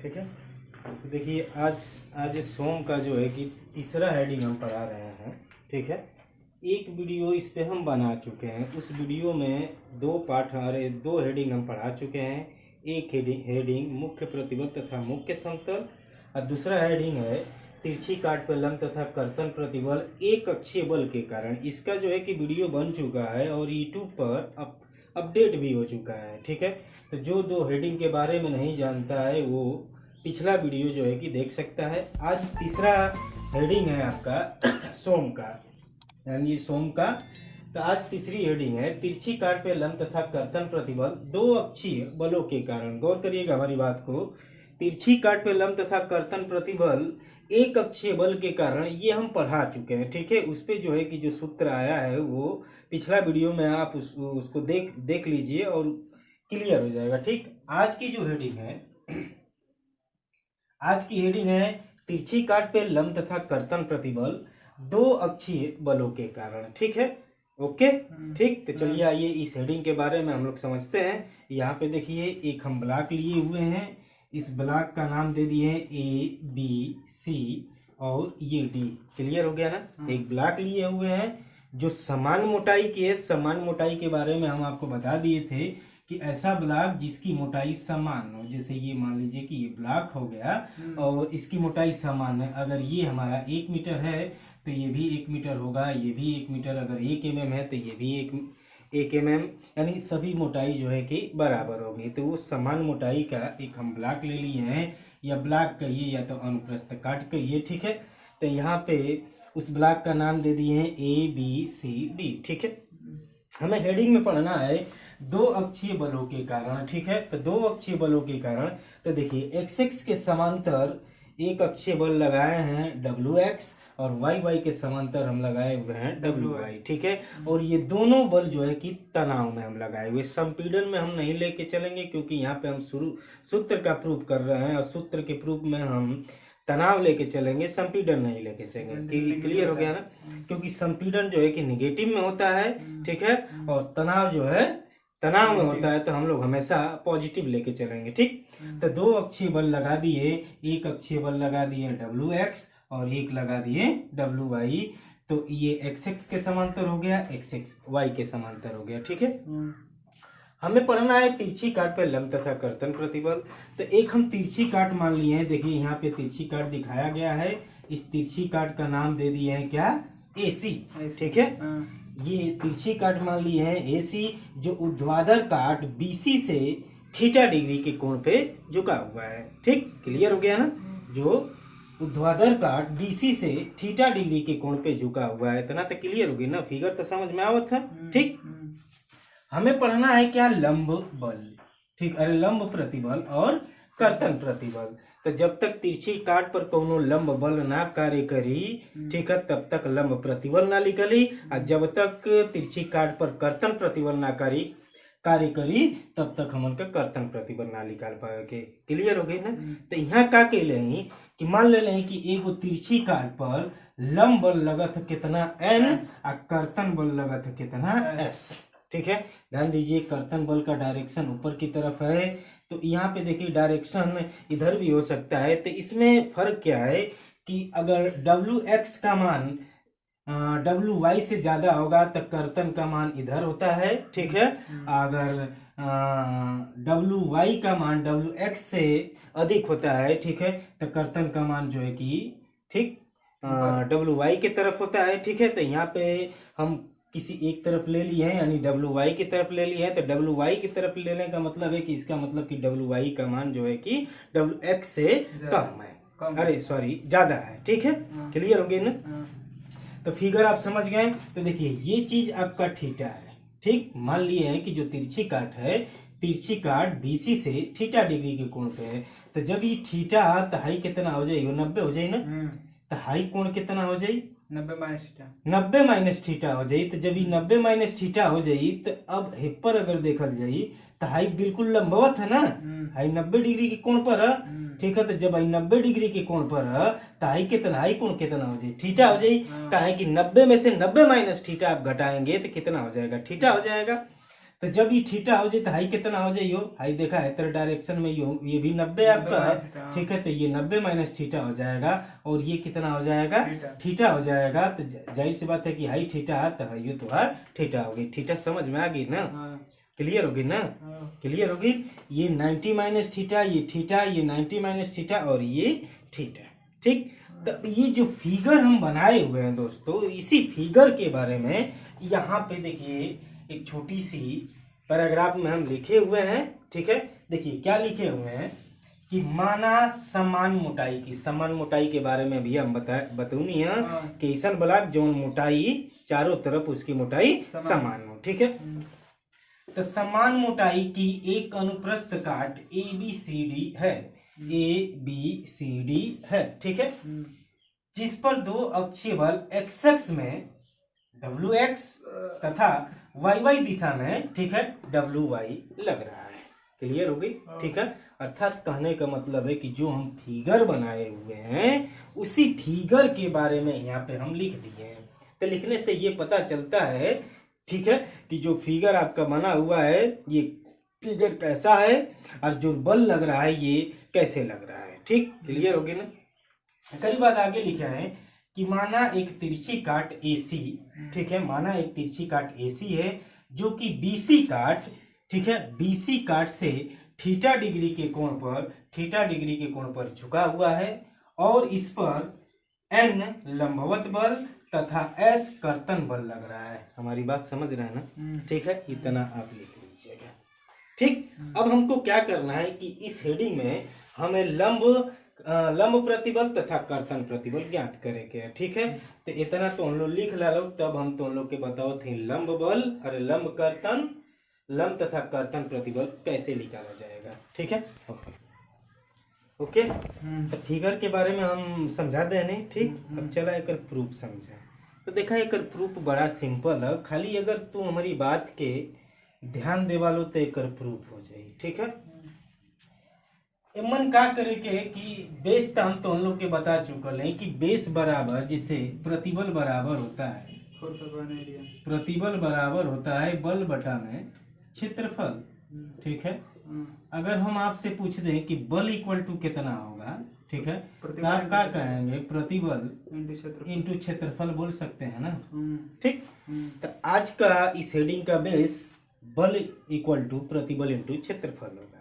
ठीक है। तो देखिए आज सोम का जो है कि तीसरा हेडिंग हम पढ़ा रहे हैं। ठीक है, एक वीडियो इस पे हम बना चुके हैं। उस वीडियो में दो हेडिंग हम पढ़ा चुके हैं। एक हेडिंग मुख्य प्रतिबल तथा मुख्य समतल और दूसरा हेडिंग है तिरछी काट पर लंब तथा कर्तन प्रतिबल एक अक्षीय बल के कारण। इसका जो है कि वीडियो बन चुका है और यूट्यूब पर अपडेट भी हो चुका है। ठीक है, तो जो दो हेडिंग के बारे में नहीं जानता है वो पिछला वीडियो जो है कि देख सकता है। आज तीसरा हेडिंग है आपका सोम का, यानी सोम का। तो आज तीसरी हेडिंग है तिरछी काट पे लंब तथा कर्तन प्रतिबल दो अक्षीय बलों के कारण। गौर करिएगा हमारी बात को। तिरछी काट पे लंब तथा कर्तन प्रतिबल एक अक्षीय बल के कारण ये हम पढ़ा चुके हैं। ठीक है, उस पे जो है कि जो सूत्र आया है वो पिछला वीडियो में आप उसको देख लीजिए और क्लियर हो जाएगा। ठीक, आज की जो हेडिंग है, आज की हेडिंग है तिरछी काट पे लंब तथा कर्तन प्रतिबल दो अक्षीय बलों के कारण। ठीक है, ओके। ठीक, तो चलिए आइए इस हेडिंग के बारे में हम लोग समझते हैं। यहाँ पे देखिए एक हम ब्लॉक लिए हुए हैं। इस ब्लॉक का नाम दे दिए ए बी सी और ये डी। क्लियर हो गया ना। एक ब्लॉक लिए हुए हैं जो समान मोटाई की है। समान मोटाई के बारे में हम आपको बता दिए थे कि ऐसा ब्लॉक जिसकी मोटाई समान हो। जैसे ये मान लीजिए कि ये ब्लॉक हो गया और इसकी मोटाई समान है। अगर ये हमारा 1 मीटर है तो ये भी 1 मीटर होगा, ये भी 1 मीटर। अगर 1 mm है तो ये भी 1 mm, यानी सभी मोटाई जो है कि बराबर होगी। तो वो समान मोटाई का एक हम ब्लॉक ले लिए हैं, या ब्लॉक कहिए या तो अनुप्रस्थ काट कहिए। ठीक है, तो यहाँ पे उस ब्लॉक का नाम दे दिए हैं ए बी सी डी। ठीक है, हमें हेडिंग में पढ़ना है दो अक्षीय बलों के कारण। ठीक है, तो दो अक्षीय बलों के कारण तो देखिए एक्स एक्स के समांतर एक अक्षीय बल लगाए हैं डब्ल्यू एक्स और वाई वाई के समांतर हम लगाए हुए हैं डब्ल्यू वाई। ठीक है, और ये दोनों बल जो है कि तनाव में हम लगाए हुए। संपीड़न में हम नहीं लेके चलेंगे क्योंकि यहाँ पे हम सूत्र का प्रूफ कर रहे हैं और सूत्र के प्रूफ में हम तनाव लेके चलेंगे, संपीड़न नहीं लेके चलेंगे। क्लियर हो गया ना, क्योंकि संपीड़न जो है कि निगेटिव में होता है। ठीक है, और तनाव जो है तनाव में होता है, तो हम लोग हमेशा पॉजिटिव लेके चलेंगे। ठीक, तो दो अक्षीय बल लगा दिए, एक अक्षीय बल लगा दिए डब्ल्यू एक्स और एक लगा दिए डब्ल्यू वाई। तो ये एक्स एक्स के समांतर हो गया, एक्स एक्स वाई के समांतर हो गया। ठीक है, हमें पढ़ना है तिरछी काट पे लंब तथा कर्तन प्रतिबल। तो एक हम तिरछी काट मान लिए हैं। देखिए यहाँ पे तिरछी काट दिखाया गया है। इस तिरछी काट का नाम दे दिए हैं क्या, AC। ठीक है, ये तिरछी काट मान लिए हैं AC, जो ऊर्ध्वाधर काट BC से थीटा डिग्री के कोण पे झुका हुआ है। ठीक, क्लियर हो गया ना। जो ऊर्ध्वाधर काट BC से थीटा डिग्री के कोण पे झुका हुआ है, इतना तो क्लियर हो गया ना। फिगर तो समझ में आवत है। ठीक, हमें पढ़ना है क्या, लंब बल। ठीक, अरे लंब प्रतिबल और कर्तन प्रतिबल। तो जब तक तिरछी काट पर कोनो लंब बल ना कार्य करी, ठीक है, तब तक लंब प्रतिबल ना निकली। और जब तक तिरछी काट पर कर्तन प्रतिबल ना कार्य करी तब तक हमन का कर्तन प्रतिबल ना निकाल पाएंगे। क्लियर हो गई ना। तो यहाँ का कहले हैं कि मान ले कि एगो तिरछी काट पर लंब बल लगत कितना N और कर्तन बल लगत कितना S। ठीक है, ध्यान दीजिए कर्तन बल का डायरेक्शन ऊपर की तरफ है, तो यहाँ पे देखिए डायरेक्शन इधर भी हो सकता है। तो इसमें फर्क क्या है कि अगर डब्ल्यू एक्स का मान डब्ल्यू वाई से ज्यादा होगा तो कर्तन का मान इधर होता है। ठीक है, अगर डब्ल्यू वाई का मान डब्ल्यू एक्स से अधिक होता है, ठीक है, तो कर्तन का मान जो है कि ठीक डब्ल्यू वाई की तरफ होता है। ठीक है, तो यहाँ पे हम किसी एक तरफ ले लिए हैं, यानी डब्ल्यू वाई की तरफ ले लिए हैं। तो डब्ल्यू वाई की तरफ लेने का मतलब है कि इसका मतलब कि डब्ल्यू वाई का मान जो है कि डब्ल्यू एक्स से कम है, अरे सॉरी ज्यादा है। ठीक है, क्लियर हो गई ना। तो फिगर आप समझ गए। तो देखिए ये चीज आपका थीटा है। ठीक, मान लिए हैं कि जो तिरछी काट है, तिरछी काट BC से थीटा डिग्री के कोण पे है। तो जब ये थीटा तो हाई कितना हो जाएगी, 90 हो जाए ना। तो हाई कोण कितना हो जाए, 90 माइनस थीटा हो जाए। तो जब ये 90 माइनस थीटा हो जाए तो अब हेपर अगर देखल जाए तो हाई बिल्कुल लंबवत है ना। हाई 90 डिग्री के कोण पर है। ठीक है, तो जब हाई 90 डिग्री के कोण पर है तो हाई कोण कितना हो जाए, थीटा हो जाए। कहा कि 90 में से 90 माइनस थीटा आप घटाएंगे तो कितना हो जाएगा, थीटा हो जाएगा। तो जब ये थीटा हो जाए तो हाई कितना हो जाइयो, हाई देखा है तेरे डायरेक्शन में ये भी 90 आपका है, ठीक है। तो ये 90 माइनस थीटा हो जाएगा और ये कितना हो जाएगा, थीटा हो जाएगा। तो जाहिर सी बात है कि हाई थीटा तो ये तो है थीटा होगी। थीटा समझ में आ गई ना, क्लियर होगी ना, क्लियर होगी। ये 90 माइनस थीटा, ये थीटा, ये 90 माइनस थीटा और ये थीटा, ठीक। तो ये जो फिगर हम बनाए हुए हैं दोस्तों, इसी फिगर के बारे में यहाँ पे देखिए एक छोटी सी पैराग्राफ में हम लिखे हुए हैं, ठीक है। देखिए क्या लिखे हुए हैं कि माना समान मोटाई की, समान मोटाई के बारे में भी हम बतौनी है कि ऐसा ब्लॉक जो मोटाई चारों तरफ उसकी मोटाई समान हो, ठीक है। तो समान मोटाई की एक अनुप्रस्थ काट ABCD है, ABCD है, ठीक है, जिस पर दो अक्षीय बल x में WX तथा YY दिशा में, ठीक है, WY लग रहा है। क्लियर हो गई, ठीक है। अर्थात कहने का मतलब है कि जो हम फिगर बनाए हुए हैं उसी फिगर के बारे में यहाँ पे हम लिख दिए हैं। तो लिखने से ये पता चलता है, ठीक है, कि जो फिगर आपका बना हुआ है ये फिगर कैसा है और जो बल लग रहा है ये कैसे लग रहा है, ठीक। क्लियर हो गई ना। कई बात आगे लिखा है कि माना एक तिरछी काट AC, ठीक है, माना एक तिरछी काट AC है जो कि BC काट, ठीक है, BC काट से थीटा डिग्री के कोण पर झुका हुआ है और इस पर N लंबवत बल तथा S कर्तन बल लग रहा है। हमारी बात समझ रहे हैं ना, ठीक है, इतना आप लिख लीजिएगा, ठीक। अब हमको क्या करना है कि इस हेडिंग में हमें लंब प्रतिबल तथा कर्तन प्रतिबल ज्ञात करे के, ठीक है। तो इतना तो हम लोग लिख ला लो, तब हम तो लोग के बताओ थे लंब बल और लंब कर्तन, लंब तथा कर्तन प्रतिबल कैसे निकाला जाएगा, ठीक है। ओके तो फिगर के बारे में हम समझा देने, ठीक। अब चला एक प्रूफ समझा। तो देखा एक प्रूफ बड़ा सिंपल है, खाली अगर तू हमारी बात के ध्यान देवा लो तो एक प्रूफ हो जाए, ठीक है। मन का करे के कि बेस तो हम तो हम लोग के बता चुकल है कि बेस बराबर जिसे प्रतिबल बराबर होता है, प्रतिबल बराबर होता है बल बटा में क्षेत्रफल, ठीक है। अगर हम आपसे पूछ दें कि बल इक्वल टू कितना होगा, ठीक है, तो आप क्या कहेंगे, प्रतिबल इंटू क्षेत्रफल बोल सकते हैं ना, ठीक। तो आज का इस हेडिंग का बेस बल इक्वल टू प्रतिबल इंटू क्षेत्रफल होगा।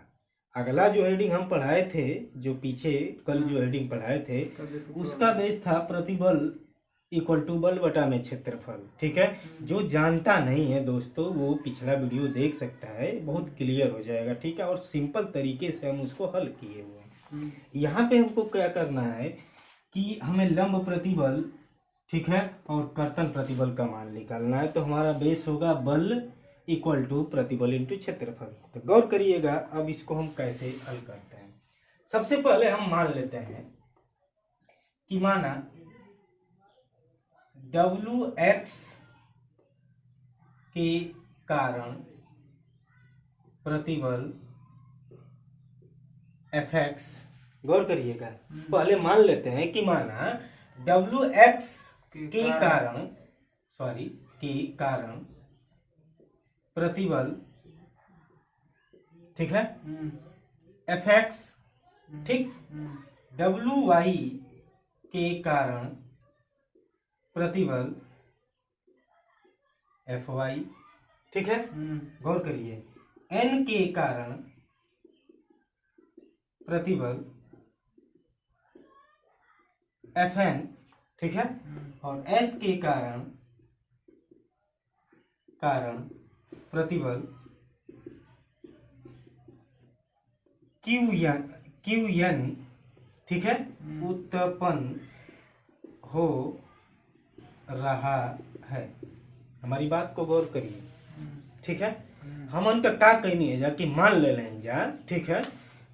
अगला जो हेडिंग हम पढ़ाए थे, जो पीछे कल जो हेडिंग पढ़ाए थे, उसका बेस था प्रतिबल इक्वल टू बल बटा में क्षेत्रफल, ठीक है। जो जानता नहीं है दोस्तों वो पिछला वीडियो देख सकता है, बहुत क्लियर हो जाएगा, ठीक है। और सिंपल तरीके से हम उसको हल किए हुए हैं। यहाँ पे हमको क्या करना है कि हमें लंब प्रतिबल, ठीक है, और कर्तन प्रतिबल का मान निकालना है। तो हमारा बेस होगा बल इक्वल टू प्रतिबल इंटू क्षेत्रफल। तो गौर करिएगा अब इसको हम कैसे हल करते हैं। सबसे पहले हम मान लेते हैं कि माना WX के कारण प्रतिबल FX, गौर करिएगा, पहले मान लेते हैं कि माना WX के कारण प्रतिबल, ठीक है, FX, ठीक, WY के कारण प्रतिबल FY, ठीक है। गौर करिए N के कारण प्रतिबल FN, ठीक है, और S के कारण प्रतिबल QN, ठीक है, उत्पन्न हो रहा है। हमारी बात को गौर करिए, ठीक है। हम उनका क्या कहनी है जा कि मान ले लें जा, ठीक है,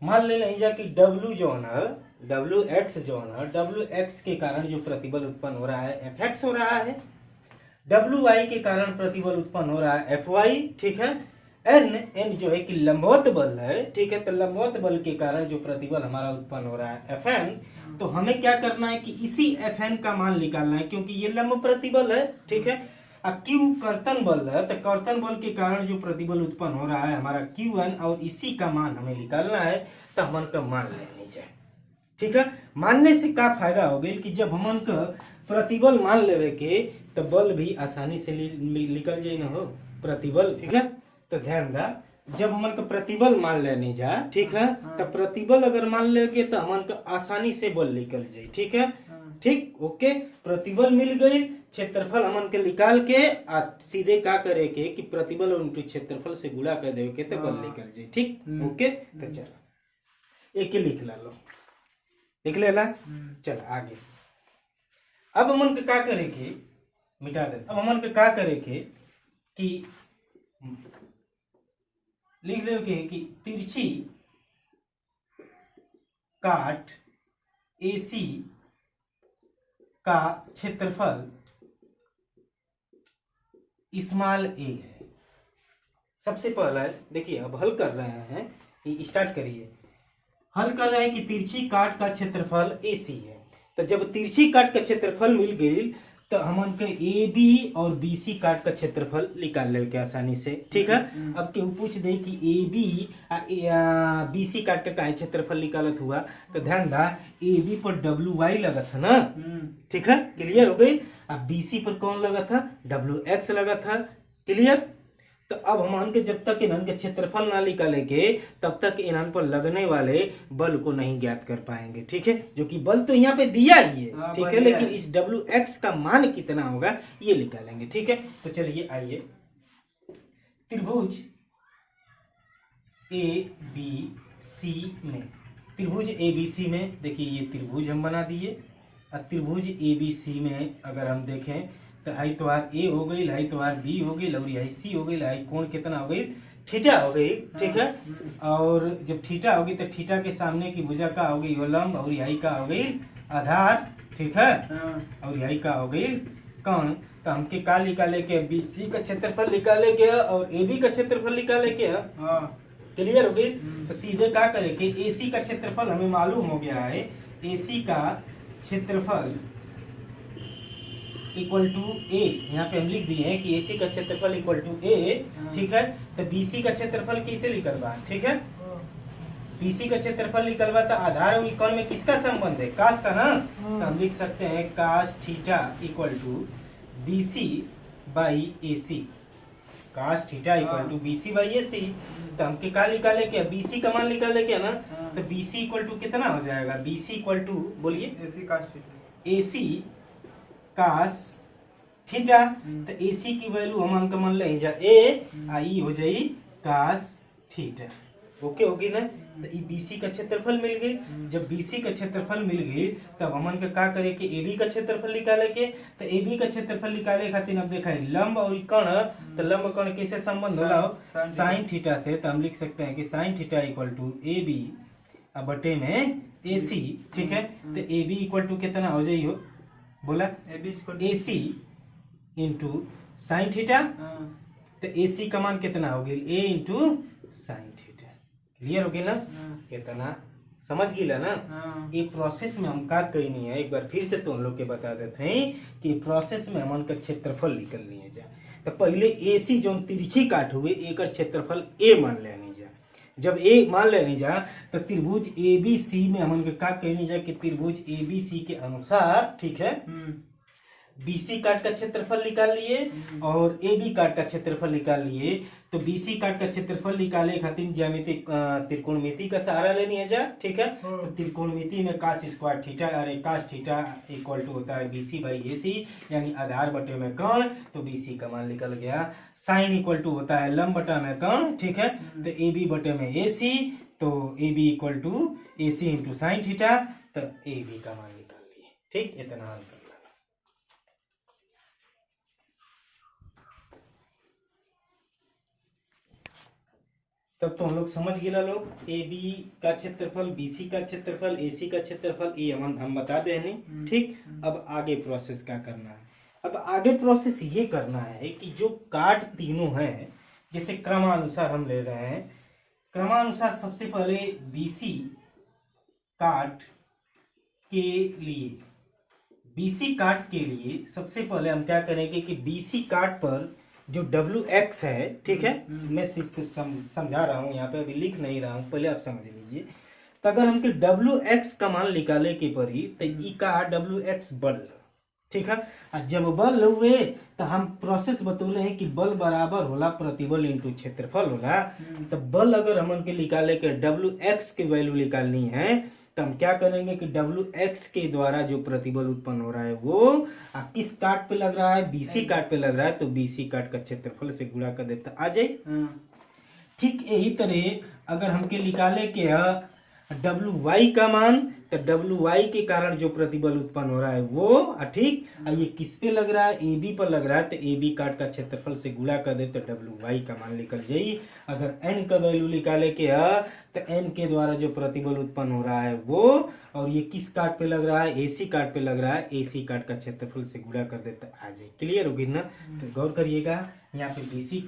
मान ले लें जा कि W जो है WX जो है, WX के कारण जो प्रतिबल उत्पन्न हो रहा है FX हो रहा है, WY के कारण प्रतिबल उत्पन्न हो रहा है FY, ठीक है। N जो है कि लंबवत बल है, ठीक है, तो लंबवत बल के कारण जो प्रतिबल हमारा उत्पन्न हो रहा है FN। तो हमें क्या करना है कि इसी FN का मान निकालना है क्योंकि ये लंब प्रतिबल है, ठीक है। क्यू कर्तन बल है, तो कर्तन बल के कारण जो प्रतिबल उत्पन्न हो रहा है हमारा Q1 और इसी का मान हमें निकालना है, तो हमन का मान लेनी चाहिए। ठीक है, मानने से क्या फायदा हो गई कि जब हमन का प्रतिबल मान लेवे के तो बल भी आसानी से निकल जाए ना हो प्रतिबल। ठीक है, तो ध्यान दा, जब हमन का प्रतिबल मान लेने जा, ठीक है, तो प्रतिबल अगर मान लेके तो हमन का आसानी से बल निकल जाए। ठीक है, ठीक, ओके, प्रतिबल मिल गई, क्षेत्रफल हमन के निकाल के सीधे का करे के कि प्रतिबल उनके क्षेत्रफल से गुणा कर देवे के तो बल निकल जाए। ठीक, ओके, तो चलो एक ही लिख लो, लिख लेला। चल आगे, अब हमन के का करे के मिटा दे, अब हमन के का करे के कि लिख दे के कि तिरछी काट AC का क्षेत्रफल स्मॉल a है। सबसे पहला देखिए, अब हल कर रहे हैं, स्टार्ट करिए, हल कर रहे हैं कि तिरछी काट का क्षेत्रफल AC है। तो जब तिरछी काट का क्षेत्रफल मिल गई तो हमन के AB और BC काट का क्षेत्रफल निकाल ले के आसानी से। ठीक है, अब केहू पूछ दे कि AB BC काट का काहे क्षेत्रफल निकालत हुआ, तो ध्यान दा, AB पर WY लगा था ना। ठीक है, क्लियर हो गई। अब BC पर कौन लगा था, WX लगा था। क्लियर, तो अब हमन के जब तक इन्हन के क्षेत्रफल ना निकालेंगे तब तक इन्हन पर लगने वाले बल को नहीं ज्ञात कर पाएंगे। ठीक है, जो कि बल तो यहाँ पे दिया ही है। ठीक है, लेकिन इस WX का मान कितना होगा ये निकालेंगे। ठीक है, तो चलिए आइए, त्रिभुज ABC में, त्रिभुज ABC में देखिए, ये त्रिभुज हम बना दिए। और त्रिभुज ABC में अगर हम देखें तो हाई तो आर A हो गई, हाई तो आर B हो गई, और हाई C हो गई, हाई कोण कितना हो गई, थीटा हो गई। ठीक है, और जब थीटा होगी तो थीटा के सामने की भुजा का हो गई लंब, और यही का हो गई आधार। ठीक है, और यही का हो गई कौन, तो हमके का निकाले के, BC का क्षेत्रफल निकाले के और AB का क्षेत्रफल निकाले के। क्लियर हो गई। तो सीधे क्या करे कि AC का क्षेत्रफल हमें मालूम हो गया है, AC का क्षेत्रफल इक्वल टू A, यहाँ पे हम लिख दिए हैं कि AC का क्षेत्रफल इक्वल टू A। ठीक है, तो BC का क्षेत्रफल कैसे निकलवा, ठीक है, BC का क्षेत्रफल निकलवा तो आधार और कोण में किसका संबंध है, कास का ना। तो हम लिख सकते हैं cos theta equal to BC by AC, cos theta equal to BC by AC। तो हमके का निकाले क्या, BC का मान निकाले क्या ना, तो BC इक्वल टू कितना हो जाएगा, BC इक्वल टू बोलिए AC कास थीटा। तो AC की वैल्यू हम अंक मान ले जा A, आई हो जाई कास थीटा। ओके होगी ना। तो BC का क्षेत्रफल मिल गई, जब BC का क्षेत्रफल मिल गई तब हमन के का करे कि AB का क्षेत्रफल निकाले के। तो AB का क्षेत्रफल निकाले खातिर अब देखा है लंब और कर्ण, तो लंब कर्ण कैसे संबंध होला, साइन थीटा से। तो हम लिख सकते हैं कि sine theta equal to AB बटे में AC। ठीक है, तो AB इक्वल टू कितना हो जाई हो, बोला AC इंटू साइन थीटा। तो AC का मान कितना हो गया, A into sine theta. Clear हो गया ना, कितना समझ गया ना। ये प्रोसेस में हम का कही नहीं है, एक बार फिर से तुम लोग के बता देते हैं कि प्रोसेस में हमन का क्षेत्रफल निकलनी है जा। तो पहले AC जो तिरछी काट हुए एक क्षेत्रफल A मान लेनी जा। जब A मान लेनी जा तो त्रिभुज ABC में हमन के का कहनी जा कि त्रिभुज ABC के अनुसार, ठीक है, BC काट का क्षेत्रफल निकाल लिए और AB काट का क्षेत्रफल निकाल लिए। तो BC काट का क्षेत्रफल निकाले खातिर ज्यामिति त्रिकोणमिति का सहारा लेनी है जा। ठीक है, तो त्रिकोणमिति में कास स्क्वायर थीटा, अरे कास थीटा इक्वल टू होता है BC बाई AC, यानी आधार बटे में कर्ण। तो BC का मान निकल गया। साइन इक्वल टू होता है लंब बटा में कर्ण। ठीक है, तो AB बटे में AC, तो AB equal to AC into sine theta. तो AB का मान निकाल लिए। ठीक, इतना हल कर लेना। तब तो हम लोग समझ गए लोग, AB का क्षेत्रफल, BC का क्षेत्रफल, AC का क्षेत्रफल, ये हम बता दे नहीं। ठीक, अब आगे प्रोसेस क्या करना है, अब आगे प्रोसेस ये करना है कि जो काट तीनों हैं, जैसे क्रमानुसार हम ले रहे हैं, क्रमानुसार सबसे पहले BC काट के लिए BC काट के लिए सबसे पहले हम क्या करेंगे कि BC काट पर जो WX है, ठीक है, मैं समझा रहा हूँ यहाँ पे, अभी लिख नहीं रहा हूँ, पहले आप समझ लीजिए। तो अगर हमके WX का मान निकाले के पड़ी तो ई का WX बल, ठीक है। जब बल हुए तो हम प्रोसेस बतौले हैं कि बल बराबर होला प्रतिबल इंटू क्षेत्रफल होला। तो बल अगर हमन के निकाले के WX की वैल्यू निकालनी है तो हम क्या करेंगे कि WX के द्वारा जो प्रतिबल उत्पन्न हो रहा है वो किस काट पे लग रहा है, BC काट पे लग रहा है, तो BC काट का क्षेत्रफल से गुणा कर देता आ जाए। ठीक यही तरह अगर हमके निकाले के WY का मान, तो WY के कारण जो प्रतिबल उत्पन्न हो रहा है वो ठीक, ये किस पे लग रहा है, AB पर लग रहा है, तो AB काट का क्षेत्रफल से गुणा कर दे तो WY का मान निकल जाई। अगर N का वैल्यू निकाले के तो N के द्वारा जो प्रतिबल उत्पन्न हो रहा है वो, और ये किस काट पे लग रहा है, AC काट पे लग रहा है, AC काट का क्षेत्रफल से गुणा कर दे तो आ जाए। क्लियर होगी ना? तो गौर करिएगा यहाँ पे BC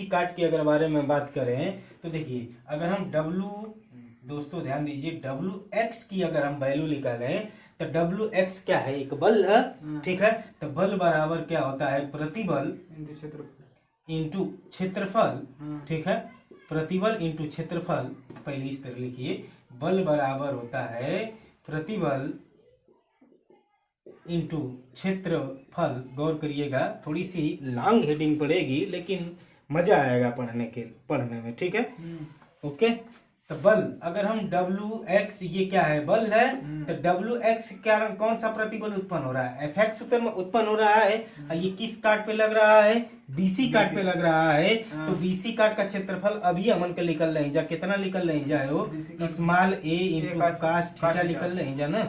काट के अगर बारे में बात करें तो देखिए, अगर हम दोस्तों ध्यान दीजिए, WX की अगर हम वैल्यू निकालें तो WX क्या है, एक बल है, ठीक है। तो बल बराबर क्या होता है, प्रतिबल इंटू क्षेत्रफल, ठीक है। प्रतिबल इंटू क्षेत्रफल, पहले इस तरह लिखिए, बल बराबर होता है प्रतिबल इंटू क्षेत्रफल। गौर करिएगा, थोड़ी सी लॉन्ग हेडिंग पड़ेगी लेकिन मजा आएगा पढ़ने में, ठीक है। ओके, तो बल अगर हम WX, ये क्या है, बल है, तो WX के कारण कौन सा प्रतिबल उत्पन्न हो रहा है, FX उत्पन्न हो रहा है। ये किस काट पे लग रहा है, BC काट पे लग रहा है। तो BC काट का क्षेत्रफल अभी हमन के निकल नहीं जा, कितना निकल नहीं जाए हो, small a into cos theta निकल नहीं जा ना।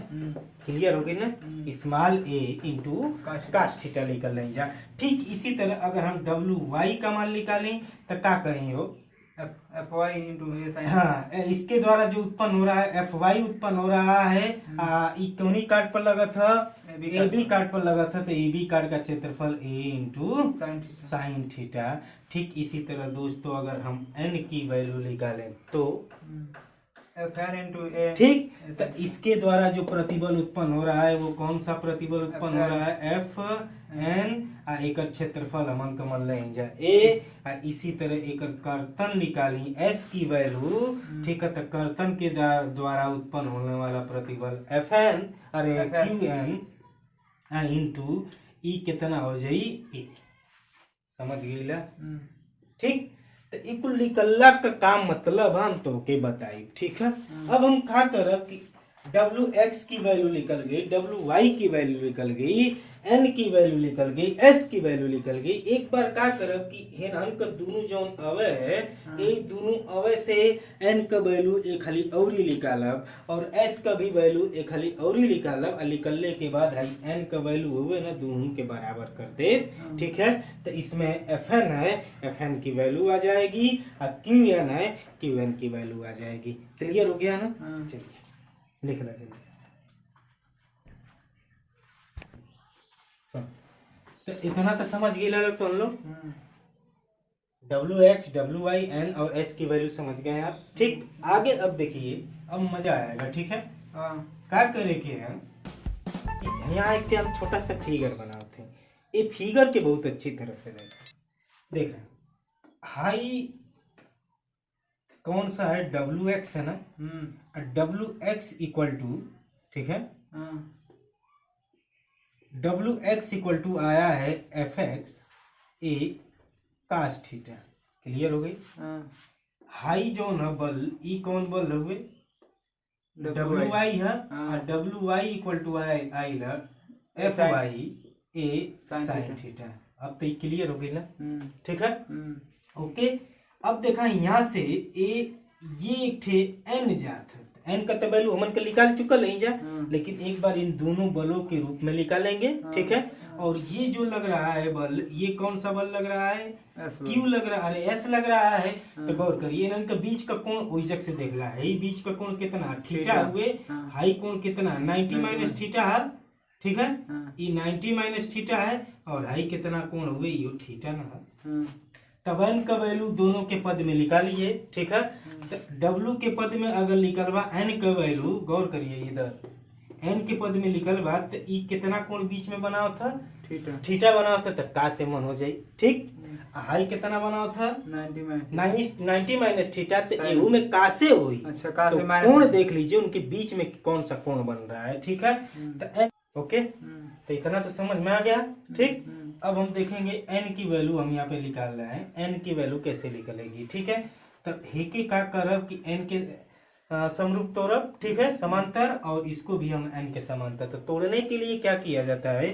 क्लियर हो गई ना, small a into cos theta निकल नहीं जा। ठीक इसी तरह अगर हम WY का मान निकालें तो क्या कहें हो, FY इंटू a, हाँ, इसके द्वारा जो उत्पन्न हो रहा है FY उत्पन्न हो रहा है, कौनी काट पर लगा था, AB काट पर लगा था, तो AB काट का क्षेत्रफल A इंटू साइन थीटा। ठीक इसी तरह दोस्तों अगर हम N की वैल्यू निकालें तो FN इंटू a, ठीक, तो इसके द्वारा जो प्रतिबल उत्पन्न हो रहा है वो कौन सा प्रतिबल उत्पन्न हो रहा है, FN, एक क्षेत्रफल हमन का मन लें जा A। इसी तरह एक कर्तन निकाली S की वैल्यू, ठीक है। तो कर्तन के द्वारा उत्पन्न होने वाला प्रतिबल FN, अरे QN इंटू E कितना हो जाई A। समझ गई ला? ठीक, तो इकुल निकलला का काम मतलब हम तो के बताई, ठीक है। अब हम क्या करब कि WX की वैल्यू निकल गई, WY की वैल्यू निकल गई, N की वैल्यू निकल गई, S की वैल्यू निकल गई। एक बार क्या करब कि हेन का दोनों जौन अवय है, ये दोनों अवय से N का वैल्यू एक खाली औरी निकालब और S का भी वैल्यू एक खाली औरी निकालब, और निकलने के बाद है N का वैल्यू हुए ना दोनों के बराबर कर दे, ठीक है। तो इसमें FN है, FN की वैल्यू आ जाएगी, और QN है, QN की वैल्यू आ जाएगी। क्लियर हो गया ना? चलिए लिख लेते हैं। तो इतना तो समझ गए लोग, तो हम लोग WX, WY, N और S की वैल्यू समझ गए आप। ठीक, आगे अब देखिए, अब मजा आएगा, ठीक है। क्या करे कि हम यहाँ एक हम छोटा सा फिगर बनाते हैं, ये फिगर के बहुत अच्छी तरह से देखा। हाई कौन सा है, WX है ना, WX इक्वल टू, ठीक है, WX इक्वल टू आया है FX A cos theta. Clear हो गई? हाई जो न बल, ई कौन बल हुए, WY है, और WY इक्वल टू आई ला FY A साइन थीटा। अब तो क्लियर हो गई ना, ठीक है। ओके, अब देखा यहाँ से ये एक थे N जात है, N का तो वैल्यू हमन के निकाल चुका नहीं जा, लेकिन एक बार इन दोनों बलों के रूप में निकालेंगे, ठीक है। और ये जो लग रहा है बल, ये कौन सा बल लग रहा है, Q लग रहा है, S लग रहा है। तो गौर करिए, इनका बीच का कोण ओइजक से देख रहा है, बीच का कोण कितना थीटा हुए, हाई कोण कितना 90 माइनस थीटा है, ठीक है। ये 90 माइनस थीटा है, और हाई कितना कोण हुए, ये थीटा ना है। तब N का वैल्यू दोनों के पद में निकालिए, ठीक है। तो W के पद में अगर निकलवा N का वैल्यू, गौर करिए इधर एन के पद में लिखल बा तो ई कितना कोण बीच में बनाओ था, थीटा थीटा बनाओ था, तो का से मन हो जाई। ठीक, हाई कितना बनाओ था 90 माइनस थीटा, तो एहू में का से होई। अच्छा का तो से माइनस कोण देख लीजिए उनके बीच में कौन सा कोण बन रहा है। ठीक है, तो ओके, तो इतना तो समझ में आ गया। ठीक, अब हम देखेंगे एन की वैल्यू हम यहाँ पे निकाल रहे हैं, एन की वैल्यू कैसे निकलेगी। ठीक है, तो हेके का करब कि एन के समरूप तोड़ब। ठीक है, समांतर, और इसको भी हम एन के समांतर। तो तोड़ने के लिए क्या किया जाता है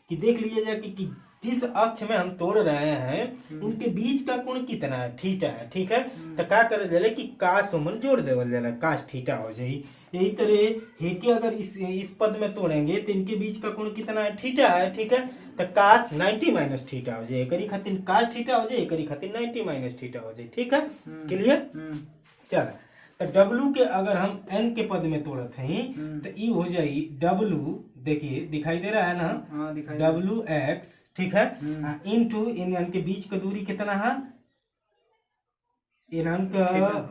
कि देख लीजिएगा कि जिस अक्ष में हम तोड़ रहे हैं उनके बीच का कोण कितना है, थीटा है। ठीक है, तो क्या करे जाला कि काश मन जोड़ देवल जाला, काश थीटा हो जाई। यही तरह हेके अगर इस पद में तोड़ेंगे तो इनके बीच का कोण कितना है, थीटा है। ठीक है, तो काश 90 माइनस थीटा हो जाए, एकरी खातिर काश थीटा हो जाए, एकरी खातिर 90 माइनस थीटा हो जाए। ठीक है, क्लियर। चल, तो W के अगर हम N के पद में तोड़त हैं तो ई हो जाई W, देखिए दिखाई दे रहा है ना, हाँ दिखाई WX। ठीक है, इनटू इन के बीच का दूरी कितना है, इन का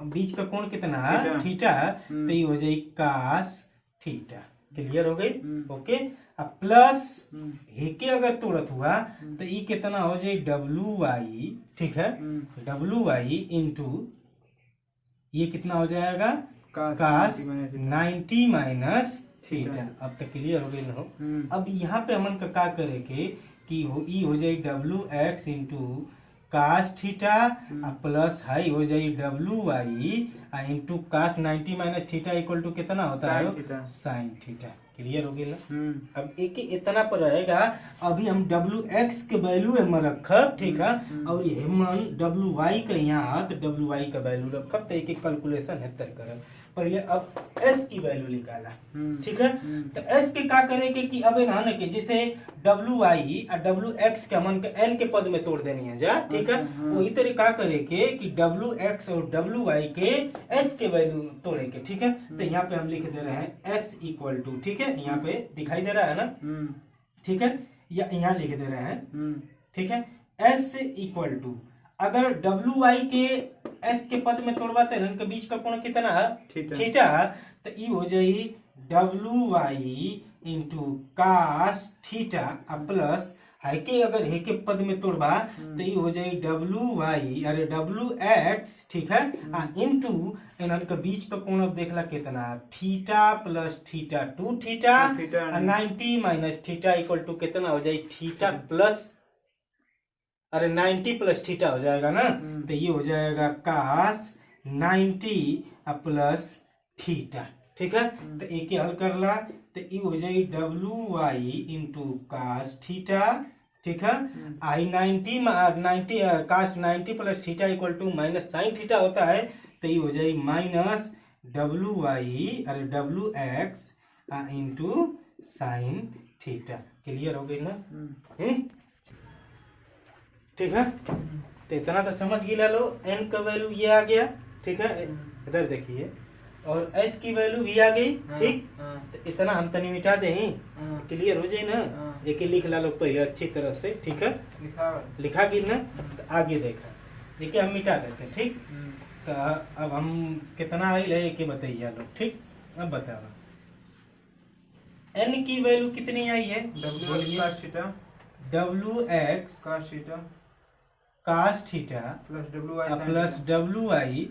बीच का कोण कितना है, थीटा। तो ये हो जाए कास थीटा। क्लियर हो गई। ओके, अब प्लस हेके अगर तोड़त हुआ तो ये कितना हो जाए WY। ठीक है, WY इंटू ये कितना हो जाएगा कास 90 माइनस थीटा। अब तक क्लियर हो गई ना हो। अब यहाँ पे हमन का क्या करे के कि ई हो जाए WX into cos theta plus हाई हो जाए WY into cos 90 minus theta equal to कितना होता है, साइन थीटा। क्लियर हो गई ना। अब एक ही इतना पर रहेगा। अभी हम WX के वैल्यू में रखब। ठीक है, और ये मन WY का यहाँ तो WY का वैल्यू रखब, तो एक कैलकुलेशन है तर करब। पहले अब S की वैल्यू निकाला। ठीक है, तो S के क्या करेंगे कि अब ना के जैसे WY और WX के मन के N के पद में तोड़ देनी है जा। ठीक है, वही तरह क्या करेंगे कि WX और WY के S के वैल्यू तोड़ेंगे। ठीक है, तो यहाँ पे हम लिख दे रहे हैं S इक्वल टू, ठीक है, यहाँ पे दिखाई दे रहा है ना। ठीक है, या यहाँ लिख दे रहे हैं। ठीक है, S इक्वल टू अगर WY के S के पद में तोड़वाते हैं इनके बीच का कोण कितना है, थीटा। तो ये हो जाए WY into cos theta plus हाइके अगर हेके पद में तोड़वा तो ये हो जाए WY अरे WX। ठीक है, इंटू इनके बीच का कोण अब देखला कितना theta plus theta 2 theta 90 minus theta equal to कितना हो जाए थीटा प्लस अरे 90 प्लस थीटा हो जाएगा ना। तो ये हो जाएगा कास 90 प्लस थीटा। ठीक है, तो एक ही हल कर ला तो ये हो जाए WY इंटू कास थीटा। ठीक है, आई 90 cos 90 plus theta equal to minus sine theta होता है। तो ये हो जाए माइनस WY अरे WX into sine theta. Clear हो गई ना। ठीक है, तो इतना तो समझ गया लो। N का वैल्यू ये आ गया। ठीक है, इधर देखिए, और S की वैल्यू भी आ गई। ठीक, तो इतना हम तनी मिटा दें, क्लियर हो जाए ना। एक लिख ला लो पहले अच्छी तरह से। ठीक है, लिखा गिर ना, तो आगे देखा देखिए हम मिटा देते हैं। ठीक, तो अब हम कितना आई है एक बताइए लो। ठीक, अब बताओ N की वैल्यू कितनी आई है, WX cos theta plus WY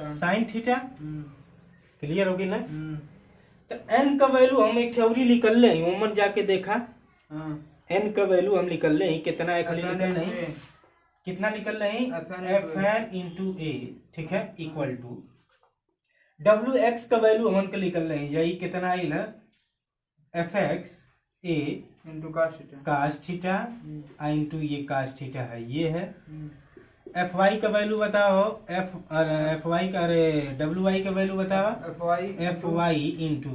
sine theta. Clear होगी ना। तो N का वैल्यू हम एक थ्योरी निकल ले ओमन जाके देखा। N का वैल्यू हम निकल ले कितना है, खाली निकल नहीं कितना निकल रहे FN इंटू ए। ठीक है, इक्वल टू WX का वैल्यू हम निकल रहे हैं यही कितना आई ना FX A into cos theta into ये कास थीटा है ये है। FY का वैल्यू बताओ, FY का अरे WY का वैल्यू बताओ, FY into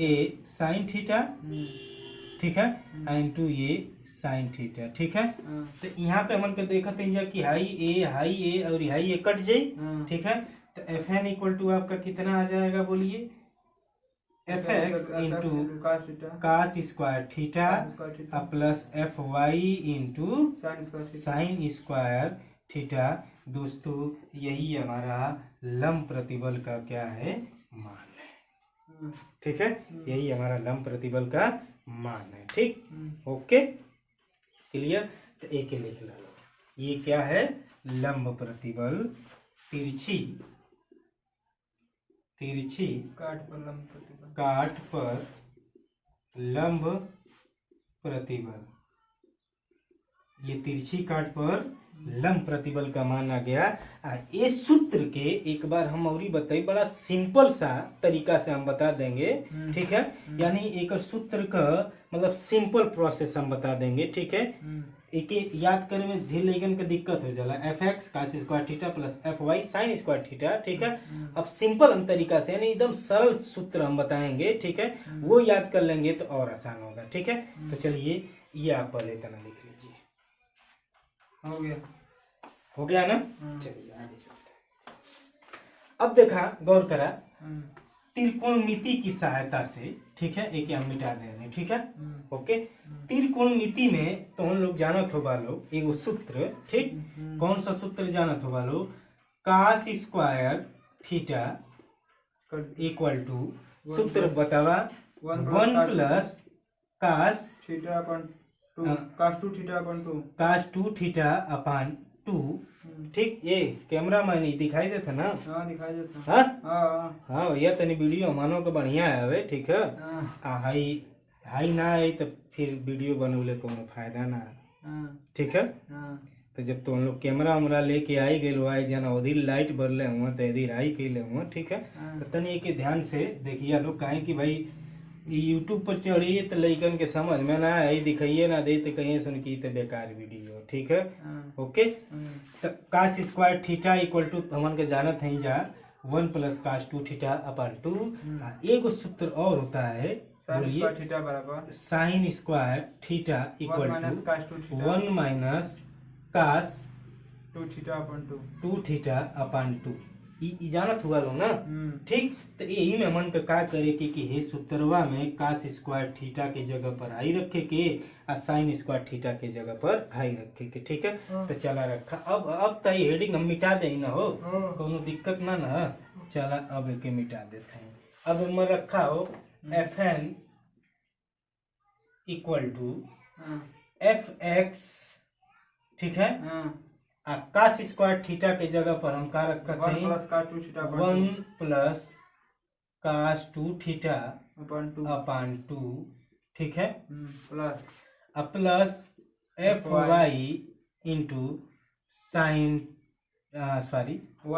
a sine theta. ठीक है, इंटू ये साइन थीटा। ठीक है, तो यहाँ पे हमन के देखते हैं कि हाई ए और हाई ए कट जाए। ठीक है, तो FN इक्वल टू आपका कितना आ जाएगा बोलिए, FX into cos square theta plus FY into sine square theta. दोस्तों यही हमारा लंब प्रतिबल का क्या है मान है। ठीक है, यही हमारा लंब प्रतिबल का मान है। ठीक, ओके, क्लियर। तो एक लिख लो, ये क्या है, लंब प्रतिबल, तिरछी काट पर लंब प्रतिबल, ये तिरछी काट पर लंब प्रतिबल का माना गया। ये सूत्र के एक बार हम और बताई, बड़ा सिंपल सा तरीका से हम बता देंगे। ठीक है, यानी एक सूत्र का मतलब सिंपल प्रोसेस हम बता देंगे। ठीक है, एक याद करे में ढेर लेगन के दिक्कत हो जाला, F X cos square theta plus F Y sine square theta. ठीक है, अब सिंपल हम तरीका से यानी एकदम सरल सूत्र हम बताएंगे। ठीक है, वो याद कर लेंगे तो और आसान होगा। ठीक है, तो चलिए ये आप पहले इतना लिख लीजिए। हो गया ना, चलिए आगे चलते हैं। अब देखा, गौर करा, त्रिकोणमिति की सहायता से, ठीक है, एक हम मिटा दे रहे हैं। ठीक है, ओके, त्रिकोणमिति में तो हम लोग जानत हो बालो एगो सूत्र। ठीक, कौन सा सूत्र जानत हो बालो, cos square theta equal to, सूत्र बतावा 1 plus cos theta upon cos 2 theta upon 2। ठीक, ये कैमरा मैन दिखाई देता ना? हाँ, दिखाई देता। हाँ हाँ भैया, तनी वीडियो मानो के बढ़िया है। ठीक है, हाई ना आई तो फिर वीडियो बनवले कोनो फायदा ना। ठीक है, तो जब तो हम लोग कैमरा वैमरा लेके आई गए आई जना उधर लाइट बरले हुआ तो इधर आई कैले हुआ। ठीक है, तो तनी के ध्यान से देखिए लोग, काहे कि भाई यूट्यूब पर चढ़िए तो लइकन के समझ में ना आई, दिखाइए ना दे तो कहीं सुन की तो बेकार वीडियो। ठीक है, ओके, तो cos square theta equal to हमन के जानत है जा 1 प्लस कास 2 थीटा अपान 2। एगो सूत्र और होता है, बोलिए, थीटा बराबर sine square theta equal to 1 minus cos 2 theta upon 2 theta upon 2। ई जानत हुआ लो ना? ठीक, तो यही में मन का का करे कि हे सूत्रवा में कास स्क्वायर थीटा के जगह पर हाई रखे के और साइन स्क्वायर थीटा के जगह पर हाई रखे के। ठीक है, तो चला रखा। अब तो हेडिंग हम मिटा दे ना हो, कोनो दिक्कत ना ना। चला अब के मिटा देते हैं। अब मैं रखा हो F N equal to F x. ठीक है, कास स्क्वायर थीटा के जगह पर हम का रखा थे 1 प्लस कास 2 थीटा अपान 2। ठीक है, plus F Y into sine 1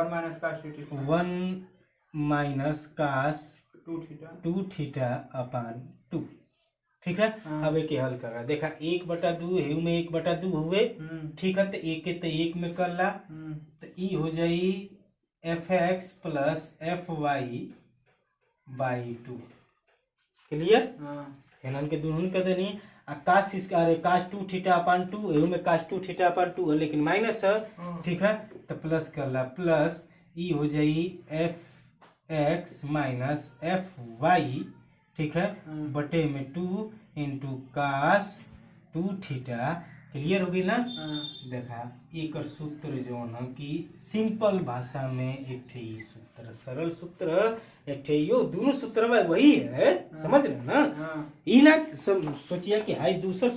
minus cos 2 theta upon 2। ठीक है, अब एक हल कर रहा, देखा 1/2 है में 1/2 हुए। ठीक है, तो एक में कर ला तो ई हो जाई F x plus F y by 2। Clear, हेनन के दोनों कर देनी। कास 2 थीटा अपान 2 है में कास 2 थीटा अपान 2 है, लेकिन माइनस है। ठीक है, तो प्लस कर ला, प्लस ई हो जाई F X minus F Y. ठीक है, बटे में 2 इंटू कास 2 थीटा। क्लियर होगी ना? देखा एक सूत्र जो ना कि सिंपल भाषा में एक थे सूत्र, सरल सूत्र एक थे, यो दोनों सूत्र वही है। समझ रहे ना? ई ना सोचिए कि हाई दूसरा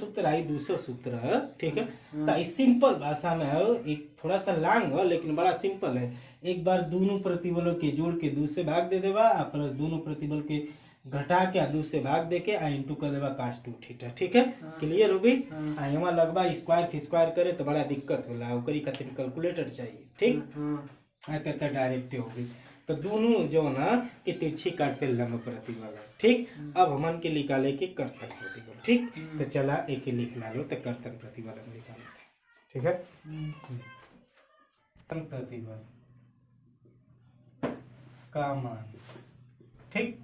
सूत्र। ठीक है, तो सिंपल भाषा में है, एक थोड़ा सा लॉन्ग है लेकिन बड़ा सिंपल है। एक बार दोनों प्रतिबलों के जोड़ के 2 से भाग दे देवा, प्लस दोनों प्रतिबल के घटा के 2 से भाग दे के इंटू कर देवा कास 2 थीटा। ठीक है, क्लियर हो गई? यहाँ लगवा स्क्वायर फिर स्क्वायर करे तो बड़ा दिक्कत होला, ओकरी खातिर कैलकुलेटर चाहिए। ठीक, तो डायरेक्ट हो गई। तो दोनों जो ना कि तिरछी काट पे लंब प्रतिबल है। ठीक, अब हमन के निकाले के कर्तन प्रतिबल। ठीक, तो चला एक लिख ला लो, तो कर्तन प्रतिबल हम निकालते हैं। ठीक है, कर्तन प्रतिबल का मान। ठीक,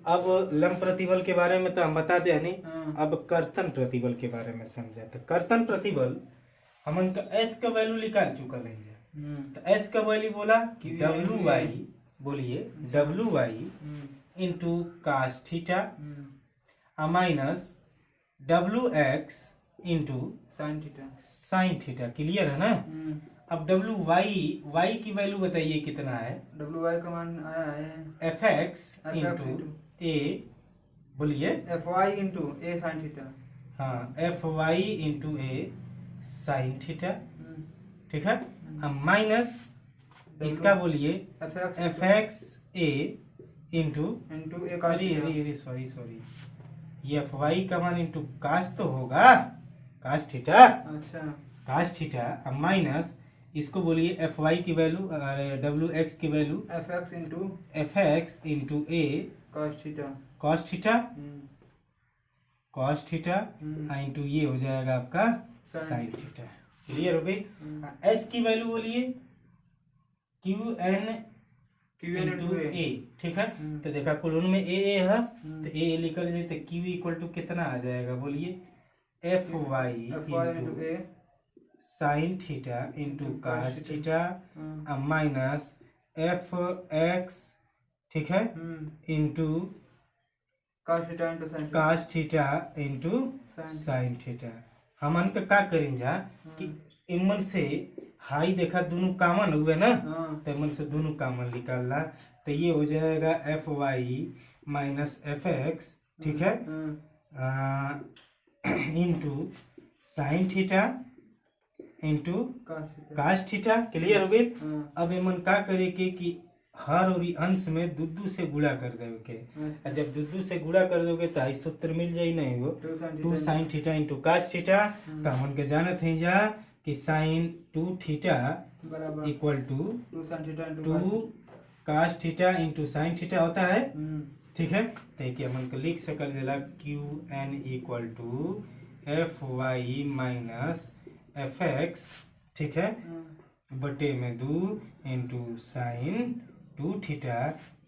अब लंब प्रतिबल के बारे में तो हम बता दे नहीं, अब कर्तन प्रतिबल के बारे में समझा। तो कर्तन प्रतिबल हमन का एस का वैल्यू निकाल चुका है। तो एस का वैल्यू बोला कि डब्ल्यू वाई, बोलिए W Y into cos theta minus W X into sine theta. Clear है ना? अब डब्ल्यू वाई की वैल्यू बताइए कितना है। डब्ल्यू वाई का मान आया है एफ एक्स इंटू ए, बोलिए। F Y into a sine theta. हाँ, F Y into a sine theta, ठीक है। अब माइनस इसका बोलिए एफ एक्स ए इंटू ए अरे सॉरी, ये एफ वाई का मान इंटू काश तो होगा, काश थीटा, अच्छा काश थीटा। अब माइनस इसको बोलिए एफ वाई की वैल्यू, डब्ल्यू एक्स की value f x into a cos theta, cos theta into ये हो जाएगा आपका साइन थीटा। क्लियर हो गई। एस की वैल्यू बोलिए क्यू एन इंटू ए, ठीक है। तो देखा कोलोन में ए है, तो ए निकल जाए तो क्यू इक्वल टू कितना आ जाएगा बोलिए, f Y into a sine theta into cos theta minus F x, ठीक है, into cos theta into sine theta. हमन का क्या करें जा कि इमन से हाई देखा दोनों कॉमन हुए ना, तो इमन से दोनों कॉमन निकालना, तो ये हो जाएगा F Y minus F x, ठीक है, into sine theta into cos theta. Clear हो गई। अब इमन का करे कि हर और अंश में दुद्दू से गुणा कर दोगे, जब दुद्दू से गुणा कर दोगे तो सूत्र मिल जाये नहीं वो, two sine theta into cos theta. तो हमन के जानत है जा कि sine two theta equal to two cos theta into sine theta होता है, ठीक है। देखिए हमन को लिख सकल जला Q N equal to F Y minus F x, ठीक है, बटे में 2 इंटू साइन टू थीटा।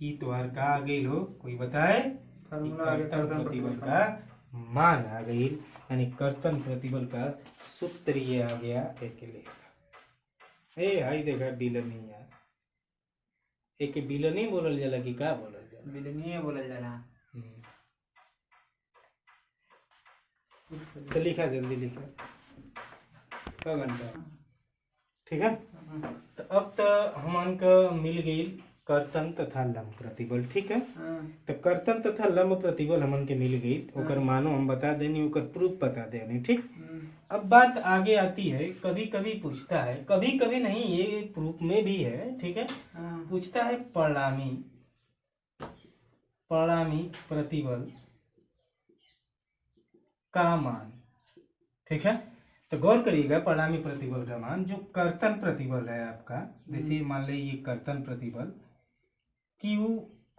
ई तो आर का आ गई लो, कोई बताए, कर्तन प्रतिबल का मान आ गई, यानी कर्तन प्रतिबल का सूत्र ये आ गया एक लिए। हाई देखा बिलन नहीं यार, एक बिलन नहीं बोलल जाला कि का बोलल जाला, बिलन ही बोलल जाला। तो लिखा जल्दी लिखा, का घंटा, ठीक है। तो अब तो हमन का मिल गई कर्तन तथा लंब प्रतिबल, ठीक है। तो कर्तन तथा लंब प्रतिबल हमन के मिल गई, ओकर मानो हम बता देनी, ओकर प्रूफ बता देनी, ठीक। अब बात आगे आती है, कभी कभी पूछता है, कभी कभी नहीं, ये प्रूफ में भी है, ठीक है। पूछता है परिणामी प्रतिबल का मान, ठीक है। तो गौर करिएगा, परिणामी प्रतिबल का मान जो कर्तन प्रतिबल है आपका, जैसे मान लीजिए ये कर्तन प्रतिबल क्यू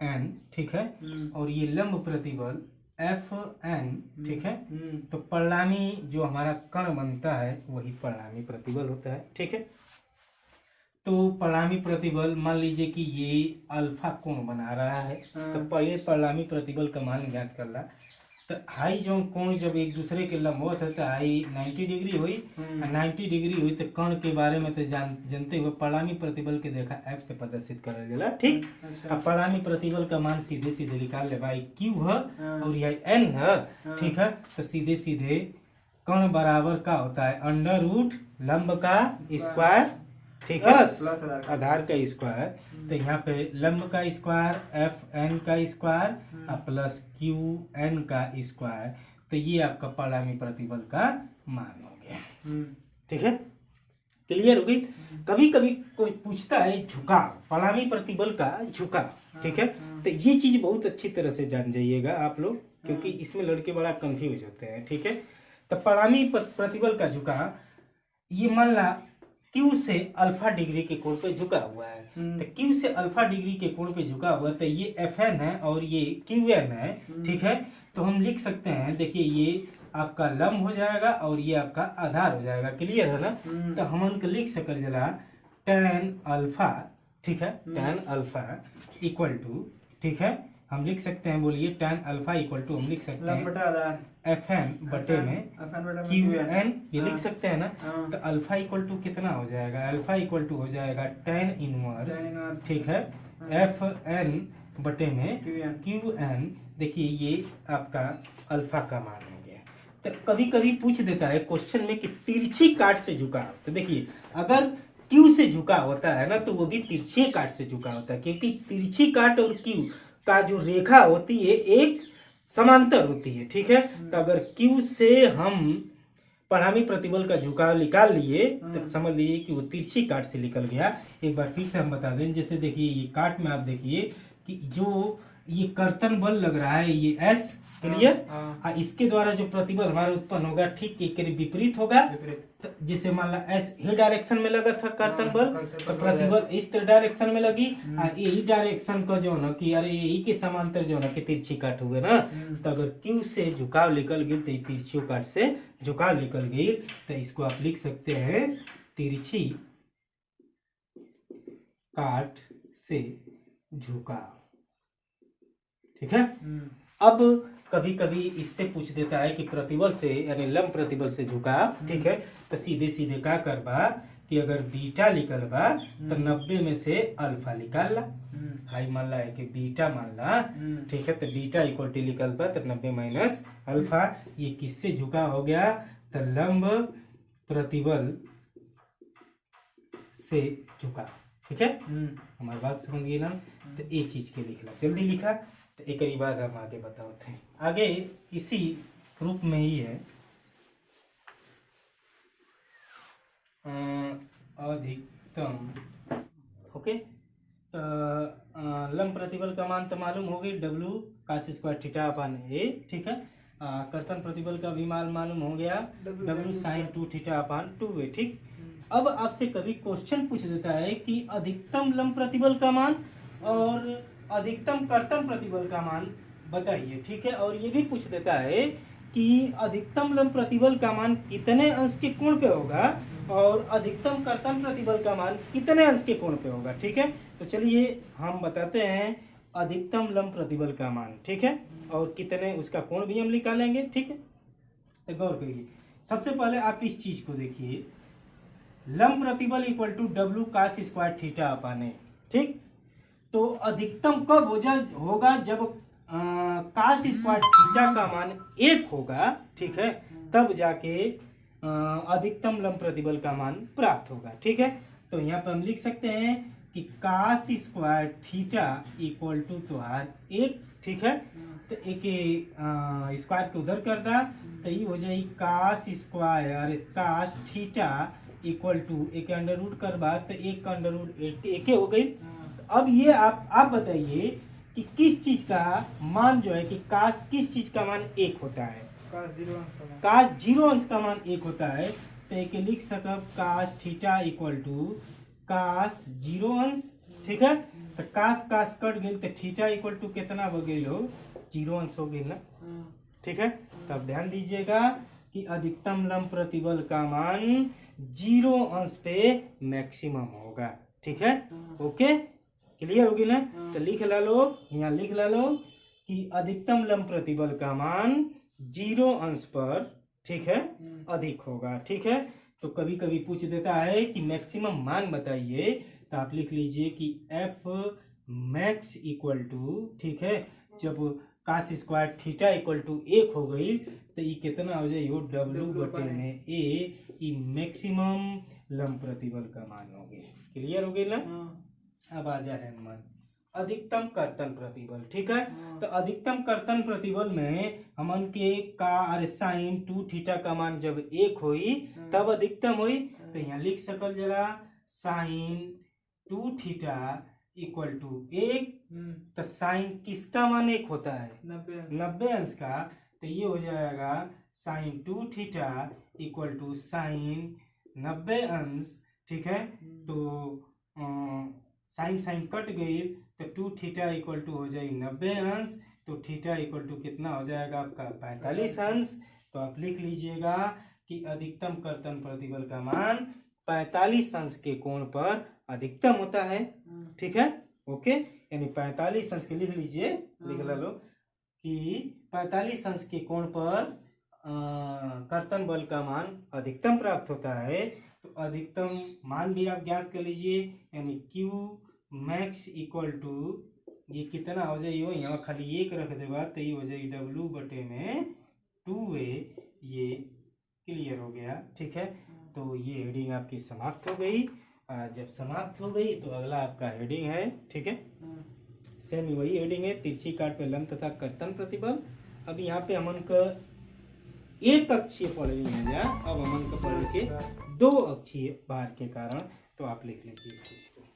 एन, ठीक है, और ये लंब प्रतिबल एफ एन, ठीक है। तो परिणामी जो हमारा कण बनता है वही परिणामी प्रतिबल होता है, ठीक है। तो परिणामी प्रतिबल मान लीजिए कि ये अल्फा कोण बना रहा है, तो पहले परिणामी प्रतिबल का मान ज्ञात कर ला। तो हाई जो कोण जब एक दूसरे के लंबवत है तो हाई 90 डिग्री हुई, 90 डिग्री हुई तो कण के बारे में तो जानते हुए परिणामी प्रतिबल के देखा एफ से प्रदर्शित करल जाला, ठीक। अब परिणामी प्रतिबल का मान सीधे सीधे निकाल ले भाई, क्यू है और यह एन है, ठीक है। तो सीधे सीधे कण बराबर का होता है अंडर रूट लंब का स्क्वायर, ठीक है, आधार का स्क्वायर। तो यहाँ पे लंब का स्क्वायर एफ एन का स्क्वायर प्लस क्यू एन का स्क्वायर, तो ये आपका परिणामी प्रतिबल का मान हो गया, ठीक है। क्लियर हो गई। कभी कभी कोई पूछता है झुकाव, परिणामी प्रतिबल का झुकाव, ठीक है। तो ये चीज बहुत अच्छी तरह से जान जाइएगा आप लोग, क्योंकि इसमें लड़के बड़ा कंफ्यूज होते हैं, ठीक है। तो परिणामी प्रतिबल का झुकाव, ये मान ला क्यू से अल्फा डिग्री के कोण पे झुका हुआ है, तो क्यू से अल्फा डिग्री के कोण पे झुका हुआ है, तो ये एफ एन है और ये क्यू एन है, ठीक है। तो हम लिख सकते हैं, देखिए ये आपका लंब हो जाएगा और ये आपका आधार हो जाएगा, क्लियर है ना। तो हम लिख सकल जला tan अल्फा, ठीक है, tan अल्फा इक्वल टू, ठीक है, हम लिख सकते हैं, बोलिए tan अल्फा इक्वल टू हम लिख सकते हैं एफ एन बटे में क्यू एन, ये लिख सकते हैं ना। तो अल्फा इक्वल टू कितना हो जाएगा, अल्फा इक्वल टू हो जाएगा tan इनवर्स, ठीक है, एफ एन बटे में क्यू एन। देखिए ये आपका अल्फा का मान हो गया। तो कभी कभी पूछ देता है क्वेश्चन में कि तिरछी काट से झुकाव, तो देखिए अगर क्यू से झुका होता है ना, तो वो भी तिरछे काट से झुका होता है, क्योंकि तिरछी काट और क्यू का जो रेखा होती है एक समांतर होती है। ठीक है, तो अगर क्यू से हम परिणामी प्रतिबल का झुकाव निकाल लिए तो समझ लीजिए कि वो तिरछी काट से निकल गया। एक बार फिर से हम बता दें, जैसे देखिए ये काट में आप देखिए कि जो ये कर्तन बल लग रहा है ये एस, क्लियर, इसके द्वारा जो प्रतिबल हमारा उत्पन्न होगा ठीक एक विपरीत होगा। तो जैसे मान ला एस ही डायरेक्शन में लगा था कर्तन बल, तो प्रतिबल इस डायरेक्शन में लगी, यही डायरेक्शन का जो ना कि अरे यही के समांतर जो ना कि तिरछी काट हुए ना, तो अगर क्यू से झुकाव निकल गई तो तिरछी काट से झुकाव निकल गई, तो इसको आप लिख सकते हैं तिरछी काट से झुकाव। ठीक है, अब कभी कभी इससे पूछ देता है कि प्रतिबल से यानी लंब प्रतिबल से झुकाव। ठीक है, तो सीधे सीधे क्या करबा कि अगर बीटा निकल बा तो 90 में से अल्फा निकाल ला। हाई मान ला है कि बीटा मान ला। ठीक है, तो बीटा इक्वल टू निकल बा तो 90 माइनस अल्फा, ये किससे झुका हो गया, तो लंब प्रतिबल से झुका। ठीक है, हमारी बात समझ गई ना, तो ये चीज के लिखला, जल्दी लिखा। तो एक बाद हम आगे बताते हैं, आगे इसी ग्रुप में ही है अधिकतम। ओके, तो लंब प्रतिबल का मान तो मालूम हो गई, डब्ल्यू कास स्क्वायर थीटा अपन ए। ठीक है, कर्तन प्रतिबल का भी मान मालूम हो गया, डब्ल्यू साइन 2 थीटा अपन 2a। ठीक, अब आपसे कभी क्वेश्चन पूछ देता है कि अधिकतम लंब प्रतिबल का मान और अधिकतम कर्तन प्रतिबल का मान बताइए। ठीक है, और ये भी पूछ देता है कि अधिकतम लंब प्रतिबल का मान कितने अंश के कोण पे होगा और अधिकतम कर्तन प्रतिबल का मान कितने अंश के कोण पे होगा। ठीक है, तो चलिए हम बताते हैं अधिकतम लंब प्रतिबल का मान। ठीक है, और कितने उसका कोण भी हम निकालेंगे। ठीक है, तो गौर करिए, सबसे पहले आप इस चीज को देखिए, लंब प्रतिबल इक्वल टू डब्ल्यू कास स्क्वायर थीटा अपन ए। ठीक, तो अधिकतम कब होगा जब कास स्क्वायर थीटा का मान 1 होगा। ठीक है, तब जाके अधिकतम लंब प्रतिबल का मान प्राप्त होगा। ठीक है, तो यहाँ पर हम लिख सकते हैं कि cos square theta equal to तुहार 1। ठीक है, तो एक स्क्वायर को उधर कर दा, तो ये हो जाएगी cos square cos theta equal to एक अंडर रूट कर बाद तो 1 का अंडर रूट 1 हो गई। अब ये आप बताइए कि किस चीज का मान जो है कि कास किस चीज का मान 1 होता है, कास 0 अंश का मान 1 होता है। तो एक लिख सकब कास थीटा इक्वल टू कास 0 अंश। ठीक है, तो कास कास कट गई तो थीटा इक्वल टू कितना हो गई हो, 0 अंश हो गई ना। ठीक है, तब ध्यान दीजिएगा कि अधिकतम लंब प्रतिबल का मान 0 अंश पे मैक्सिमम होगा। ठीक है, ओके, क्लियर होगी ना। तो लिख ला लो, यहाँ लिख ला लो कि अधिकतम लंब प्रतिबल का मान 0 अंश पर, ठीक है, अधिक होगा। ठीक है, तो कभी कभी पूछ देता है कि मैक्सिमम मान बताइए, तो आप लिख लीजिए कि एफ मैक्स इक्वल टू, ठीक है, जब cos square theta equal to 1 हो गई तो ये कितना हो जाए, डब्ल्यू बटे में ए मैक्सिमम लंब प्रतिबल का मान हो गई। क्लियर हो गई ना। अब आ जाए मान अधिकतम कर्तन प्रतिबल। ठीक है, तो अधिकतम कर्तन प्रतिबल में हमन के का अरे साइन 2 थीटा का मान जब 1 हुई तब अधिकतम हुई। तो यहाँ लिख सकल जला साइन 2 थीटा इक्वल टू 1। तो साइन किसका मान 1 होता है, 90 अंश का। तो ये हो जाएगा sine 2 theta equal to sine 90 अंश। ठीक है, तो साइन साइन कट गई तो 2 थीटा इक्वल टू हो जाएगी 90 अंश। तो थीटा इक्वल टू कितना हो जाएगा आपका 45 अंश। तो आप लिख लीजिएगा कि अधिकतम कर्तन प्रतिबल का मान 45 अंश के कोण पर अधिकतम होता है। ठीक है, ओके, यानी 45 अंश के लिख लीजिए, लिख लो कि 45 अंश के कोण पर कर्तन बल का मान अधिकतम प्राप्त होता है। तो अधिकतम मान भी आप ज्ञात कर लीजिए, यानी Q मैक्स इक्वल टू ये कितना हो जाएगी, यहाँ खाली 1 रख देगा तो ये हो जाएगी W बटे में 2a। ये क्लियर हो गया। ठीक है, तो ये हेडिंग आपकी समाप्त हो गई। जब समाप्त हो गई तो अगला आपका हेडिंग है, ठीक है, सेम वही हेडिंग है, तिरछी काट पे लंब तथा कर्तन प्रतिबल। अब यहाँ पे हमन का एक अक्षीय पढ़ जा, अब हमन का पढ़ दो अक्षीय भार के कारण, तो आप लिख लीजिए इस चीज को।